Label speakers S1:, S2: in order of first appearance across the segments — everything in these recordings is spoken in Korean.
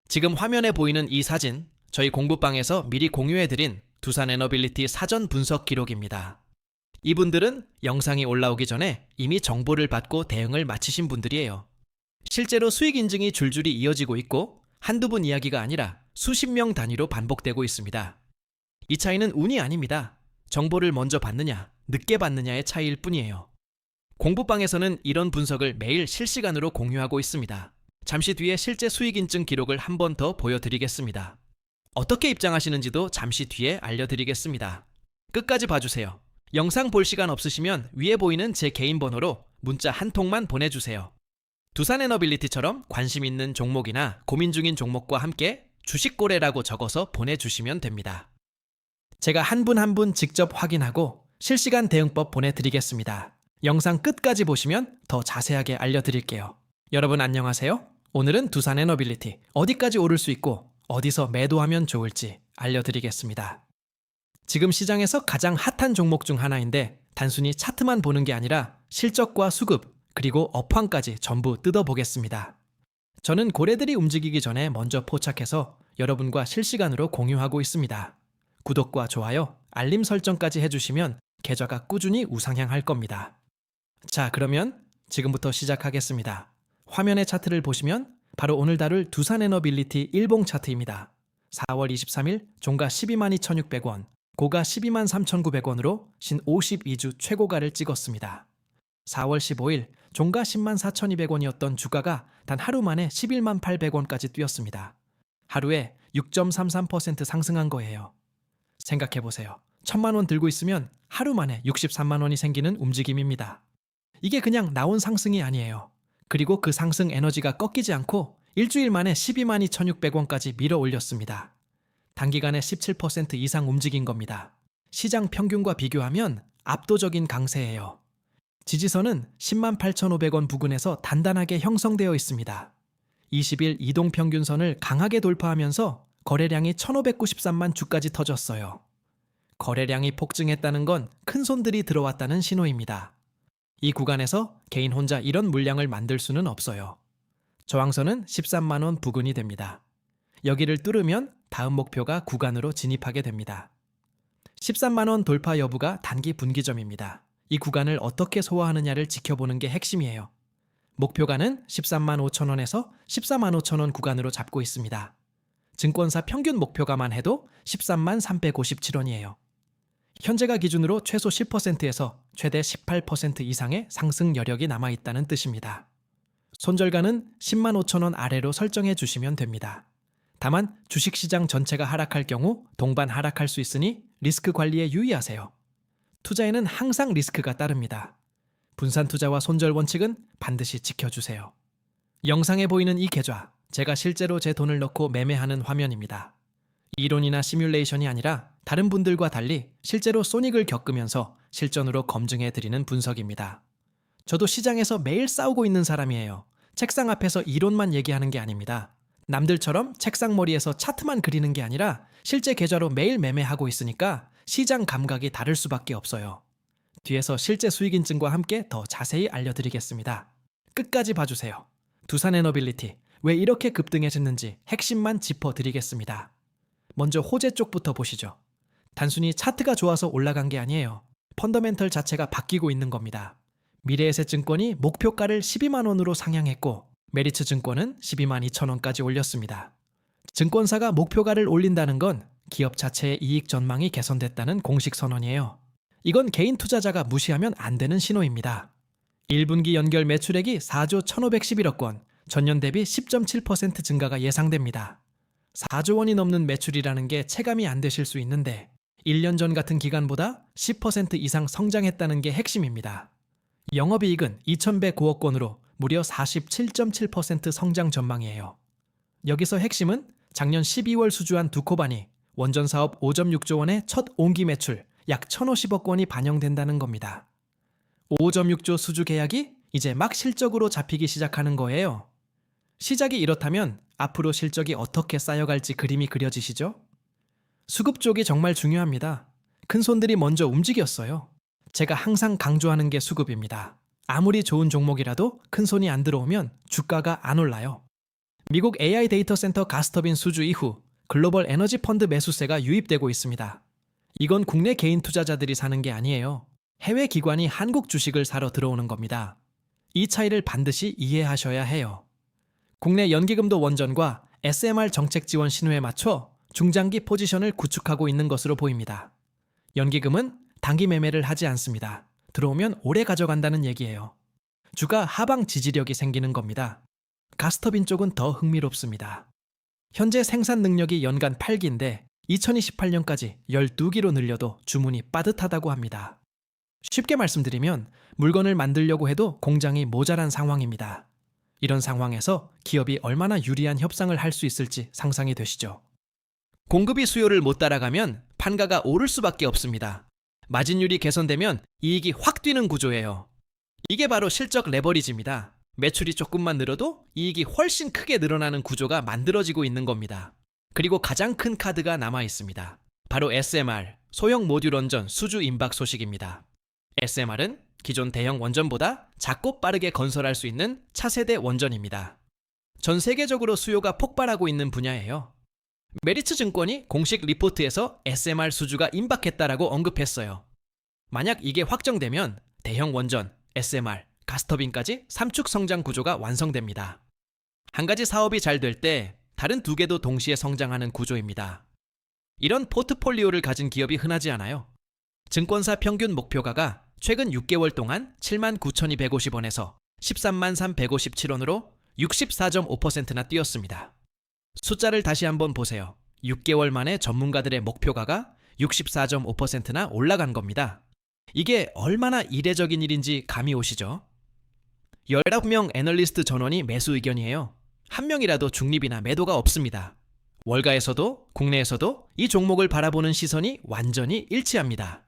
S1: 지금 화면에 보이는 이 사진, 저희 공부방에서 미리 공유해드린 두산에너빌리티 사전 분석 기록입니다. 이분들은 영상이 올라오기 전에 이미 정보를 받고 대응을 마치신 분들이에요. 실제로 수익 인증이 줄줄이 이어지고 있고 한두 분 이야기가 아니라 수십 명 단위로 반복되고 있습니다. 이 차이는 운이 아닙니다. 정보를 먼저 받느냐, 늦게 받느냐의 차이일 뿐이에요. 공부방에서는 이런 분석을 매일 실시간으로 공유하고 있습니다. 잠시 뒤에 실제 수익 인증 기록을 한 번 더 보여드리겠습니다. 어떻게 입장하시는지도 잠시 뒤에 알려드리겠습니다. 끝까지 봐주세요. 영상 볼 시간 없으시면 위에 보이는 제 개인 번호로 문자 한 통만 보내주세요. 두산에너빌리티처럼 관심 있는 종목이나 고민 중인 종목과 함께 주식거래라고 적어서 보내주시면 됩니다. 제가 한 분 한 분 직접 확인하고 실시간 대응법 보내드리겠습니다. 영상 끝까지 보시면 더 자세하게 알려드릴게요. 여러분 안녕하세요. 오늘은 두산에너빌리티 어디까지 오를 수 있고 어디서 매도하면 좋을지 알려드리겠습니다. 지금 시장에서 가장 핫한 종목 중 하나인데 단순히 차트만 보는 게 아니라 실적과 수급 그리고 업황까지 전부 뜯어보겠습니다. 저는 고래들이 움직이기 전에 먼저 포착해서 여러분과 실시간으로 공유하고 있습니다. 구독과 좋아요, 알림 설정까지 해주시면 계좌가 꾸준히 우상향할 겁니다. 자, 그러면 지금부터 시작하겠습니다. 화면의 차트를 보시면 바로 오늘 다룰 두산에너빌리티 일봉 차트입니다. 4월 23일 종가 122,600원, 고가 123,900원으로 신 52주 최고가를 찍었습니다. 4월 15일 종가 104,200원이었던 주가가 단 하루 만에 118,800원까지 뛰었습니다. 하루에 6.33% 상승한 거예요. 생각해보세요. 1,000만 원 들고 있으면 하루 만에 63만 원이 생기는 움직임입니다. 이게 그냥 나온 상승이 아니에요. 그리고 그 상승 에너지가 꺾이지 않고 일주일 만에 122,600원까지 밀어 올렸습니다. 단기간에 17% 이상 움직인 겁니다. 시장 평균과 비교하면 압도적인 강세예요. 지지선은 108,500원 부근에서 단단하게 형성되어 있습니다. 20일 이동평균선을 강하게 돌파하면서 거래량이 1,593만 주까지 터졌어요. 거래량이 폭증했다는 건 큰손들이 들어왔다는 신호입니다. 이 구간에서 개인 혼자 이런 물량을 만들 수는 없어요. 저항선은 13만 원 부근이 됩니다. 여기를 뚫으면 다음 목표가 구간으로 진입하게 됩니다. 13만 원 돌파 여부가 단기 분기점입니다. 이 구간을 어떻게 소화하느냐를 지켜보는 게 핵심이에요. 목표가는 13만 5천 원에서 14만 5천 원 구간으로 잡고 있습니다. 증권사 평균 목표가만 해도 13만 357원이에요. 현재가 기준으로 최소 10%에서 최대 18% 이상의 상승 여력이 남아있다는 뜻입니다. 손절가는 10만 5천 원 아래로 설정해 주시면 됩니다. 다만 주식시장 전체가 하락할 경우 동반 하락할 수 있으니 리스크 관리에 유의하세요. 투자에는 항상 리스크가 따릅니다. 분산 투자와 손절 원칙은 반드시 지켜주세요. 영상에 보이는 이 계좌, 제가 실제로 제 돈을 넣고 매매하는 화면입니다. 이론이나 시뮬레이션이 아니라 다른 분들과 달리 실제로 소닉을 겪으면서 실전으로 검증해드리는 분석입니다. 저도 시장에서 매일 싸우고 있는 사람이에요. 책상 앞에서 이론만 얘기하는 게 아닙니다. 남들처럼 책상 머리에서 차트만 그리는 게 아니라 실제 계좌로 매일 매매하고 있으니까 시장 감각이 다를 수밖에 없어요. 뒤에서 실제 수익 인증과 함께 더 자세히 알려드리겠습니다. 끝까지 봐주세요. 두산에너빌리티 왜 이렇게 급등했는지 핵심만 짚어드리겠습니다. 먼저 호재 쪽부터 보시죠. 단순히 차트가 좋아서 올라간 게 아니에요. 펀더멘털 자체가 바뀌고 있는 겁니다. 미래에셋증권이 목표가를 12만 원으로 상향했고 메리츠 증권은 12만 2천 원까지 올렸습니다. 증권사가 목표가를 올린다는 건 기업 자체의 이익 전망이 개선됐다는 공식 선언이에요. 이건 개인 투자자가 무시하면 안 되는 신호입니다. 1분기 연결 매출액이 4조 1,511억 원, 전년 대비 10.7% 증가가 예상됩니다. 4조 원이 넘는 매출이라는 게 체감이 안 되실 수 있는데 1년 전 같은 기간보다 10% 이상 성장했다는 게 핵심입니다. 영업이익은 2,109억 원으로 무려 47.7% 성장 전망이에요. 여기서 핵심은 작년 12월 수주한 두코반이 원전 사업 5.6조 원의 첫 온기 매출 약 1,050억 원이 반영된다는 겁니다. 5.6조 수주 계약이 이제 막 실적으로 잡히기 시작하는 거예요. 시작이 이렇다면 앞으로 실적이 어떻게 쌓여갈지 그림이 그려지시죠? 수급 쪽이 정말 중요합니다. 큰손들이 먼저 움직였어요. 제가 항상 강조하는 게 수급입니다. 아무리 좋은 종목이라도 큰손이 안 들어오면 주가가 안 올라요. 미국 AI 데이터 센터 가스터빈 수주 이후 글로벌 에너지 펀드 매수세가 유입되고 있습니다. 이건 국내 개인 투자자들이 사는 게 아니에요. 해외 기관이 한국 주식을 사러 들어오는 겁니다. 이 차이를 반드시 이해하셔야 해요. 국내 연기금도 원전과 SMR 정책 지원 신호에 맞춰 중장기 포지션을 구축하고 있는 것으로 보입니다. 연기금은 단기 매매를 하지 않습니다. 들어오면 오래 가져간다는 얘기예요. 주가 하방 지지력이 생기는 겁니다. 가스터빈 쪽은 더 흥미롭습니다. 현재 생산 능력이 연간 8기인데 2028년까지 12기로 늘려도 주문이 빠듯하다고 합니다. 쉽게 말씀드리면 물건을 만들려고 해도 공장이 모자란 상황입니다. 이런 상황에서 기업이 얼마나 유리한 협상을 할 수 있을지 상상이 되시죠? 공급이 수요를 못 따라가면 판가가 오를 수밖에 없습니다. 마진율이 개선되면 이익이 확 뛰는 구조예요. 이게 바로 실적 레버리지입니다. 매출이 조금만 늘어도 이익이 훨씬 크게 늘어나는 구조가 만들어지고 있는 겁니다. 그리고 가장 큰 카드가 남아 있습니다. 바로 SMR, 소형 모듈 원전 수주 임박 소식입니다. SMR은 기존 대형 원전보다 작고 빠르게 건설할 수 있는 차세대 원전입니다. 전 세계적으로 수요가 폭발하고 있는 분야예요. 메리츠 증권이 공식 리포트에서 SMR 수주가 임박했다라고 언급했어요. 만약 이게 확정되면 대형 원전, SMR, 가스터빈까지 3축 성장 구조가 완성됩니다. 한 가지 사업이 잘 될 때 다른 두 개도 동시에 성장하는 구조입니다. 이런 포트폴리오를 가진 기업이 흔하지 않아요. 증권사 평균 목표가가 최근 6개월 동안 79,250원에서 133,157원으로 64.5%나 뛰었습니다. 숫자를 다시 한번 보세요. 6개월 만에 전문가들의 목표가가 64.5%나 올라간 겁니다. 이게 얼마나 이례적인 일인지 감이 오시죠? 19명 애널리스트 전원이 매수 의견이에요. 한 명이라도 중립이나 매도가 없습니다. 월가에서도 국내에서도 이 종목을 바라보는 시선이 완전히 일치합니다.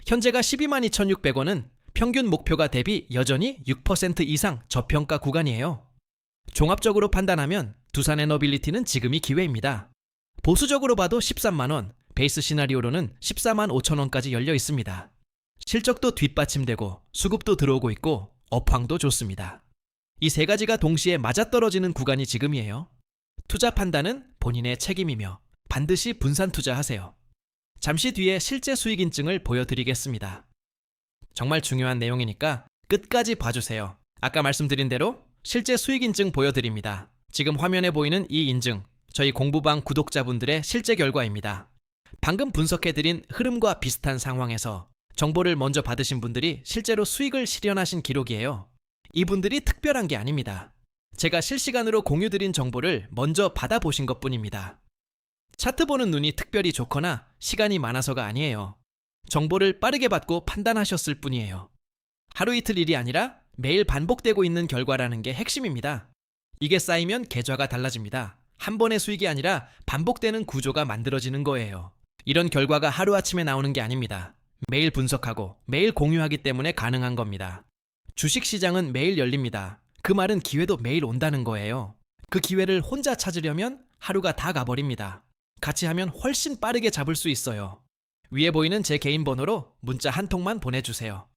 S1: 현재가 122,600원은 평균 목표가 대비 여전히 6% 이상 저평가 구간이에요. 종합적으로 판단하면 두산에너빌리티는 지금이 기회입니다. 보수적으로 봐도 13만원, 베이스 시나리오로는 14만 5천원까지 열려 있습니다. 실적도 뒷받침되고 수급도 들어오고 있고 업황도 좋습니다. 이 세 가지가 동시에 맞아떨어지는 구간이 지금이에요. 투자 판단은 본인의 책임이며 반드시 분산 투자하세요. 잠시 뒤에 실제 수익 인증을 보여드리겠습니다. 정말 중요한 내용이니까 끝까지 봐주세요. 아까 말씀드린 대로 실제 수익 인증 보여드립니다. 지금 화면에 보이는 이 인증, 저희 공부방 구독자분들의 실제 결과입니다. 방금 분석해드린 흐름과 비슷한 상황에서 정보를 먼저 받으신 분들이 실제로 수익을 실현하신 기록이에요. 이분들이 특별한 게 아닙니다. 제가 실시간으로 공유드린 정보를 먼저 받아보신 것뿐입니다. 차트 보는 눈이 특별히 좋거나 시간이 많아서가 아니에요. 정보를 빠르게 받고 판단하셨을 뿐이에요. 하루 이틀 일이 아니라 매일 반복되고 있는 결과라는 게 핵심입니다. 이게 쌓이면 계좌가 달라집니다. 한 번의 수익이 아니라 반복되는 구조가 만들어지는 거예요. 이런 결과가 하루아침에 나오는 게 아닙니다. 매일 분석하고 매일 공유하기 때문에 가능한 겁니다. 주식시장은 매일 열립니다. 그 말은 기회도 매일 온다는 거예요. 그 기회를 혼자 찾으려면 하루가 다 가버립니다. 같이 하면 훨씬 빠르게 잡을 수 있어요. 위에 보이는 제 개인 번호로 문자 한 통만 보내주세요.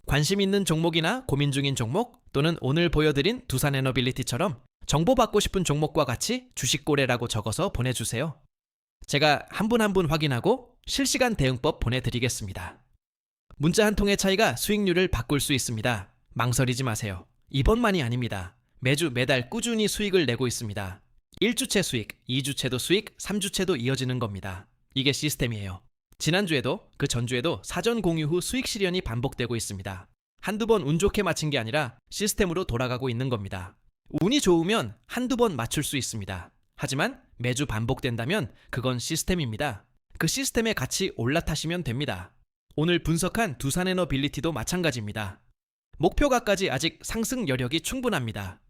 S1: 관심 있는 종목이나 고민 중인 종목 또는 오늘 보여드린 두산에너빌리티처럼 정보 받고 싶은 종목과 같이 주식거래라고 적어서 보내주세요. 제가 한 분 한 분 확인하고 실시간 대응법 보내드리겠습니다. 문자 한 통의 차이가 수익률을 바꿀 수 있습니다. 망설이지 마세요. 이번만이 아닙니다. 매주 매달 꾸준히 수익을 내고 있습니다. 1주체 수익, 2주체도 수익, 3주체도 이어지는 겁니다. 이게 시스템이에요. 지난주에도 그 전주에도 사전 공유 후 수익 실현이 반복되고 있습니다. 한두 번 운 좋게 맞힌 게 아니라 시스템으로 돌아가고 있는 겁니다. 운이 좋으면 한두 번 맞출 수 있습니다. 하지만 매주 반복된다면 그건 시스템입니다. 그 시스템에 같이 올라타시면 됩니다. 오늘 분석한 두산에너빌리티도 마찬가지입니다. 목표가까지 아직 상승 여력이 충분합니다.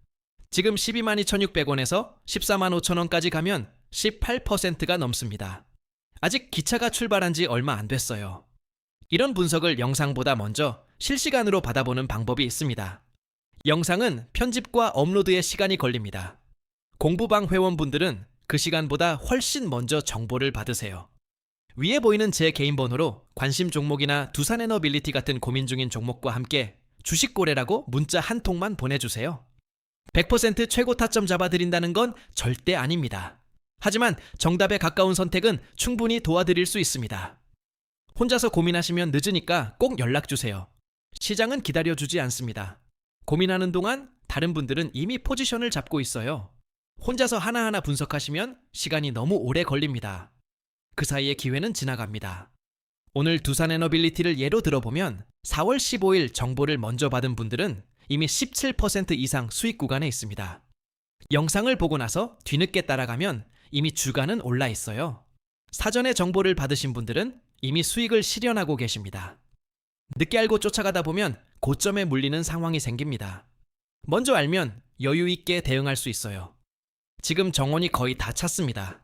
S1: 지금 122,600원에서 145,000원까지 가면 18%가 넘습니다. 아직 기차가 출발한 지 얼마 안 됐어요. 이런 분석을 영상보다 먼저 실시간으로 받아보는 방법이 있습니다. 영상은 편집과 업로드에 시간이 걸립니다. 공부방 회원분들은 그 시간보다 훨씬 먼저 정보를 받으세요. 위에 보이는 제 개인 번호로 관심 종목이나 두산에너빌리티 같은 고민 중인 종목과 함께 주식거래라고 문자 한 통만 보내주세요. 100% 최고 타점 잡아드린다는 건 절대 아닙니다. 하지만 정답에 가까운 선택은 충분히 도와드릴 수 있습니다. 혼자서 고민하시면 늦으니까 꼭 연락주세요. 시장은 기다려주지 않습니다. 고민하는 동안 다른 분들은 이미 포지션을 잡고 있어요. 혼자서 하나하나 분석하시면 시간이 너무 오래 걸립니다. 그 사이에 기회는 지나갑니다. 오늘 두산에너빌리티를 예로 들어보면 4월 15일 정보를 먼저 받은 분들은 이미 17% 이상 수익 구간에 있습니다. 영상을 보고 나서 뒤늦게 따라가면 이미 주가는 올라 있어요. 사전에 정보를 받으신 분들은 이미 수익을 실현하고 계십니다. 늦게 알고 쫓아가다 보면 고점에 물리는 상황이 생깁니다. 먼저 알면 여유 있게 대응할 수 있어요. 지금 정원이 거의 다 찼습니다.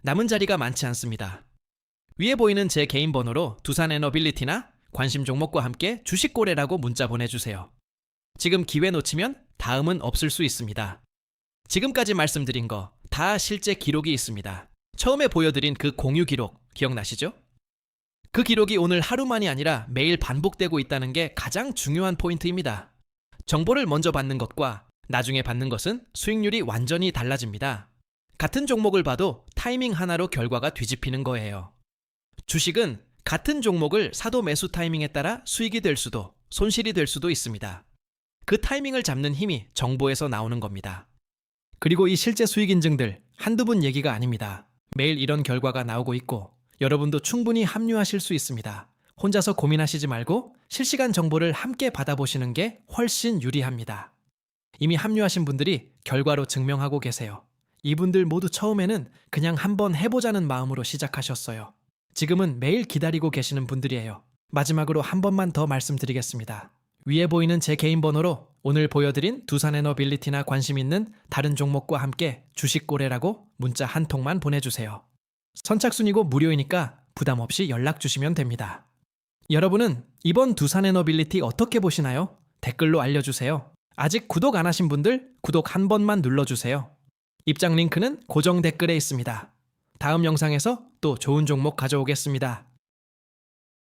S1: 남은 자리가 많지 않습니다. 위에 보이는 제 개인 번호로 두산에너빌리티나 관심 종목과 함께 주식거래라고 문자 보내주세요. 지금 기회 놓치면 다음은 없을 수 있습니다. 지금까지 말씀드린 거 다 실제 기록이 있습니다. 처음에 보여드린 그 공유 기록 기억나시죠? 그 기록이 오늘 하루만이 아니라 매일 반복되고 있다는 게 가장 중요한 포인트입니다. 정보를 먼저 받는 것과 나중에 받는 것은 수익률이 완전히 달라집니다. 같은 종목을 봐도 타이밍 하나로 결과가 뒤집히는 거예요. 주식은 같은 종목을 사도 매수 타이밍에 따라 수익이 될 수도 손실이 될 수도 있습니다. 그 타이밍을 잡는 힘이 정보에서 나오는 겁니다. 그리고 이 실제 수익 인증들 한두 분 얘기가 아닙니다. 매일 이런 결과가 나오고 있고 여러분도 충분히 합류하실 수 있습니다. 혼자서 고민하시지 말고 실시간 정보를 함께 받아보시는 게 훨씬 유리합니다. 이미 합류하신 분들이 결과로 증명하고 계세요. 이분들 모두 처음에는 그냥 한번 해보자는 마음으로 시작하셨어요. 지금은 매일 기다리고 계시는 분들이에요. 마지막으로 한 번만 더 말씀드리겠습니다. 위에 보이는 제 개인 번호로 오늘 보여드린 두산에너빌리티나 관심 있는 다른 종목과 함께 주식거래라고 문자 한 통만 보내주세요. 선착순이고 무료이니까 부담 없이 연락 주시면 됩니다. 여러분은 이번 두산에너빌리티 어떻게 보시나요? 댓글로 알려주세요. 아직 구독 안 하신 분들 구독 한 번만 눌러주세요. 입장 링크는 고정 댓글에 있습니다. 다음 영상에서 또 좋은 종목 가져오겠습니다.